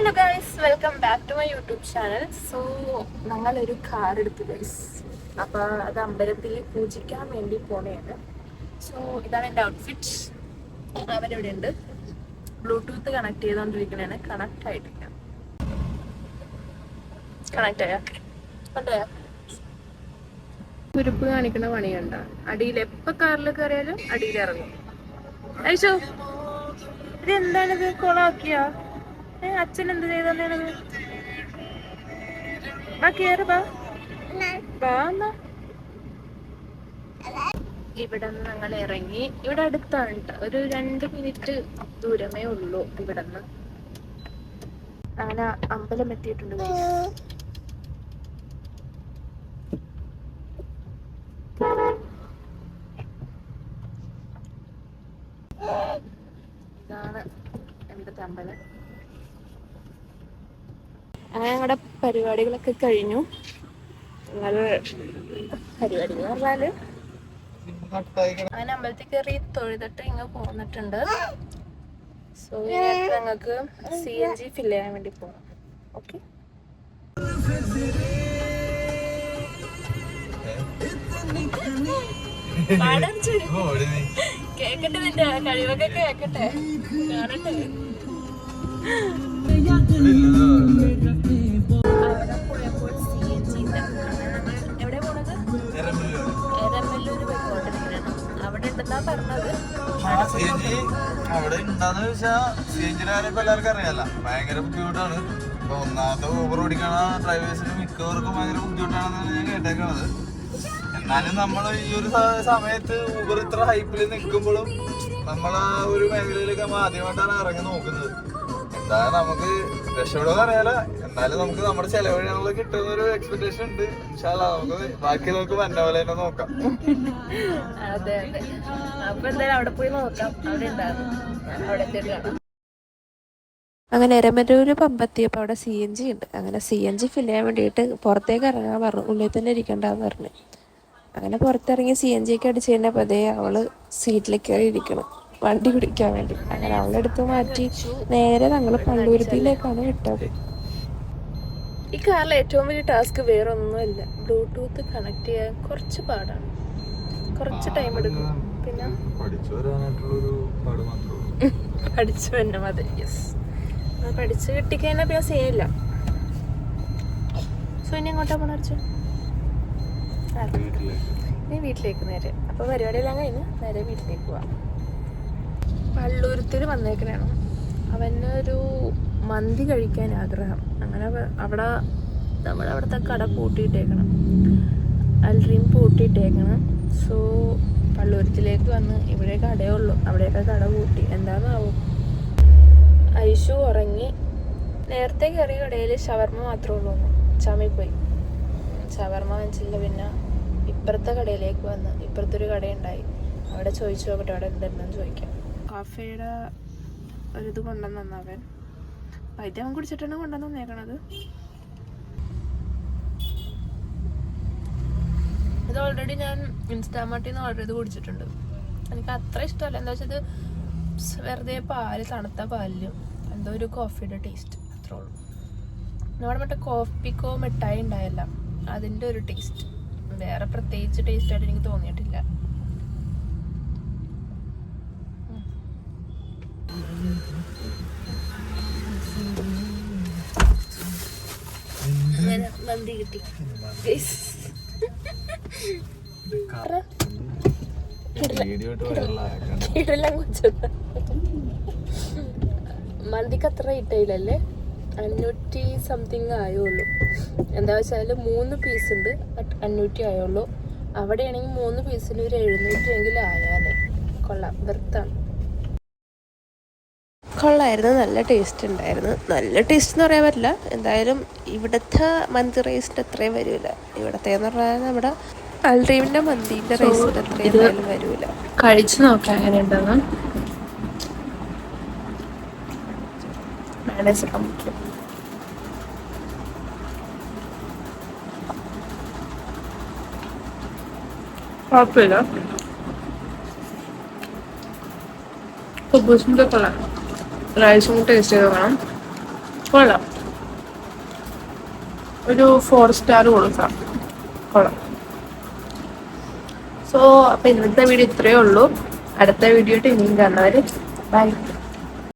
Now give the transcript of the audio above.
Hello guys, welcome back to my YouTube channel. So ഞങ്ങളൊരു car എടുത്തു guys. അപ്പോൾ അത് അമ്പലത്തിൽ പൂജിക്കാൻ വേണ്ടി പോണേണ്. സോ ഇതാണ് എൻ്റെ ഔട്ട്ഫിറ്റ്. അവരിവിടെ ഉണ്ട്. ബ്ലൂടൂത്ത് കണക്ട് ചെയ്തുകൊണ്ടിരിക്കണേണ്. കണക്ട് ആയിട്ടില്ല. കണക്ട് ആയാ കുരുപ്പ് കാണിക്കണ പണി കണ്ട. അടിയിൽ എപ്പോൾ കാറിൽ കയറിയാലും അടിയിൽ ഇറങ്ങും. അയച്ചോ, ഇതെന്താണിത്? കൊളാക്കിയാ? അച്ഛൻ എന്ത് ചെയ്തത്? ഇവിടെ നിന്ന് ഞങ്ങൾ ഇറങ്ങി. ഇവിടെ അടുത്താണ് കേട്ടോ, ഒരു 2 മിനിറ്റ് ദൂരമേ ഉള്ളൂ ഇവിടെ നിന്ന്. അങ്ങനെ അമ്പലം എത്തിയിട്ടുണ്ട്. ഇതാണ് എൻ്റെ അമ്പലം. അങ്ങനെ ഞങ്ങളുടെ പരിപാടികളൊക്കെ കഴിഞ്ഞു. പരിപാടികൾ പറഞ്ഞാല് അങ്ങനെ അമ്പലത്തിൽ കയറി തൊഴുതിട്ട് ഇങ്ങ് പോന്നിട്ടുണ്ട്. സോ ഞങ്ങൾക്ക് CNG ഫില്ല് ചെയ്യാൻ വേണ്ടി പോകാം. ഓക്കെ, കേക്കട്ടെ, നിന്റെ കഴിവൊക്കെ കേക്കട്ടെ, കാണട്ടെ. അവിടെ പോയപ്പോൾ CNG എവിടെ പോണത്? എരമല്ലൂര് പോയിക്കൊണ്ടിരിക്കണം. അവിടെ ഉണ്ടെന്നാ പറഞ്ഞത്. അവിടെ ഉണ്ടാന്ന് ചോദിച്ചാ CNG എല്ലാവർക്കും അറിയാല്ല, ഭയങ്കര ബുദ്ധിമുട്ടാണ്. ഇപ്പൊ ഒന്നാമത്തെ ഊബർ ഓടിക്കണ ഡ്രൈവേഴ്സിന് മിക്കവർക്കും ഭയങ്കര ബുദ്ധിമുട്ടാണെന്നാണ് ഞാൻ കേട്ടേക്കണത്. എന്നാലും നമ്മൾ ഈ ഒരു സമയത്ത് ഊബർ ഇത്ര ഹൈപ്പിൽ നിൽക്കുമ്പോഴും നമ്മളാ ഒരു മേഖലയിലേക്ക് നമ്മൾ ആദ്യമായിട്ടാണ് ഇറങ്ങി നോക്കുന്നത്. എന്തായാലും നമുക്ക് രക്ഷപ്പെടുമെന്ന് അറിയാലോ. എന്നാലും നമുക്ക് നമ്മുടെ ചെലവഴിനുള്ള കിട്ടുന്ന ഒരു എക്സ്പെക്ടേഷൻ ഉണ്ട്. ഇൻഷാല്ലാ നമുക്ക് ബാക്കി നമുക്ക് വന്ന പോലെ തന്നെ നോക്കാം. അതെ അതെ, അപ്പൊ എന്തായാലും അവിടെ പോയി നോക്കാം. അവിടെ ഉണ്ടാകും, അവിടെ. അങ്ങനെ എരമല്ലൂർ പമ്പെത്തിയപ്പോൾ അവിടെ CNG ഉണ്ട്. അങ്ങനെ CNG ഫില്ല് ചെയ്യാൻ വേണ്ടിയിട്ട് പുറത്തേക്ക് ഇറങ്ങാൻ പറഞ്ഞു. ഉള്ളിൽ തന്നെ ഇരിക്കണ്ടെന്ന് പറഞ്ഞു. അങ്ങനെ പുറത്തിറങ്ങി CNG ഒക്കെ അടിച്ച് കഴിഞ്ഞപ്പോൾ അതേ അവള് സീറ്റിലേക്ക് കയറി ഇരിക്കണം, വണ്ടി പിടിക്കാൻ വേണ്ടി. അങ്ങനെ അവളെടുത്ത് മാറ്റി നേരെ ഞങ്ങൾ പള്ളുരുത്തിയിലേക്കാണ് വിട്ടത്. ഈ കാറിലെ ഏറ്റവും വലിയ ടാസ്ക് വേറെ ഒന്നുമില്ല, ബ്ലൂടൂത്ത് കണക്ട് ചെയ്യാൻ കുറച്ച് പാടാണ്, കുറച്ച് ടൈം എടുക്കും. പിന്നെ പഠിച്ചു തന്നെ മതി. യെസ്, പഠിച്ച് കിട്ടിക്കഴിഞ്ഞാൽ പിന്നെ ചെയ്യില്ല. സോ ഇനി എങ്ങോട്ടാ പോണ? ഇനി വീട്ടിലേക്ക് നേരെ. അപ്പോൾ പരിപാടിയെല്ലാം കഴിഞ്ഞ് നേരെ വീട്ടിലേക്ക് പോവാം. പള്ളൂരത്തിൽ വന്നേക്കണേണം. അവനൊരു മന്തി കഴിക്കാൻ ആഗ്രഹം. അങ്ങനെ അവിടെ അവിടുത്തെ കട പൂട്ടിയിട്ടേക്കണം, അൽഡ്രീം പൂട്ടിയിട്ടേക്കണം. സോ പള്ളൂരത്തിലേക്ക് വന്ന് ഇവിടെ കടയേ ഉള്ളൂ, അവിടെയൊക്കെ കട പൂട്ടി. എന്താണെന്നാവും. ഐഷു ഉറങ്ങി. നേരത്തെ കയറിയ കടയിൽ ഷവർമ്മ മാത്രമേ ഉള്ളൂ. ചാമിപ്പോയി, ഷവർമ്മ വാങ്ങിച്ചില്ല. പിന്നെ ഇപ്പുറത്തെ കടയിലേക്ക് വന്ന്, ഇപ്പുറത്തൊരു കടയുണ്ടായി, അവിടെ ചോദിച്ചു നോക്കട്ടെ അവിടെ എന്തെന്നു ചോദിക്കാം. കാഫയുടെ ഒരിത് കൊണ്ടുവന്നു അവൻ. വൈദ്യം അവൻ കുടിച്ചിട്ടാണ് കൊണ്ടുവന്ന് വന്നേക്കണത്. ഇത് ഓൾറെഡി ഞാൻ ഇൻസ്റ്റാമാർട്ടിൽ നിന്ന് ഓർഡർ ചെയ്ത് കുടിച്ചിട്ടുണ്ട്. എനിക്ക് അത്ര ഇഷ്ടമല്ല. എന്താ വെച്ചാൽ ഇത് വെറുതെ പാല്, തണുത്ത പാലിലും എന്തോ ഒരു കോഫിയുടെ ടേസ്റ്റ്, അത്രേ ഉള്ളൂ. നമ്മുടെ മറ്റേ കോഫിക്കോ മിഠായി ഉണ്ടായല്ല, അതിൻ്റെ ഒരു ടേസ്റ്റ്. വേറെ പ്രത്യേകിച്ച് ടേസ്റ്റായിട്ട് എനിക്ക് തോന്നിയിട്ടില്ല. മന്തി കിട്ടി. മന്തിക്ക് അത്ര ഇട്ടയില്ലല്ലേ, 500 സംതിങ് ആയുള്ളൂ. എന്താ വെച്ചാൽ 3 പീസ് ഉണ്ട്, 500 ആയുള്ളൂ. അവിടെയാണെങ്കിൽ 3 പീസിന് ഒരു 700 എങ്കിലും ആയാലേ. കൊള്ളാം, വെറുത്താണ്. കൊള്ളായിരുന്നു, നല്ല ടേസ്റ്റ് ഉണ്ടായിരുന്നു. നല്ല ടേസ്റ്റ് എന്ന് പറയാൻ പറ്റില്ല. എന്തായാലും ഇവിടുത്തെ മന്തി റൈസിൻ്റെ അത്രയും വരില്ല. ഇവിടുത്തെ എന്ന് പറഞ്ഞാൽ നമ്മുടെ അൽഡ്രീമിൻ്റെ മന്തിൻ്റെ റൈസിൻ്റെ അത്രയും എന്തായാലും വരില്ല. കഴിച്ചു നോക്കാം എങ്ങനെ ഉണ്ടെന്ന്. കുഴപ്പമില്ല, കുബൂസിൻ്റെ കൊള്ളാം. റൈസും ടേസ്റ്റ് ചെയ്ത് നോക്കണം. കൊള്ളാം, ഒരു 4 സ്റ്റാർ കൊടുക്കാം. കൊള്ളാം. സോ അപ്പോൾ ഇന്നത്തെ വീഡിയോ ഇത്രയേ ഉള്ളൂ. അടുത്ത വീഡിയോ ആയിട്ട് ഇനിയും കാണുന്നവരെ ബൈ.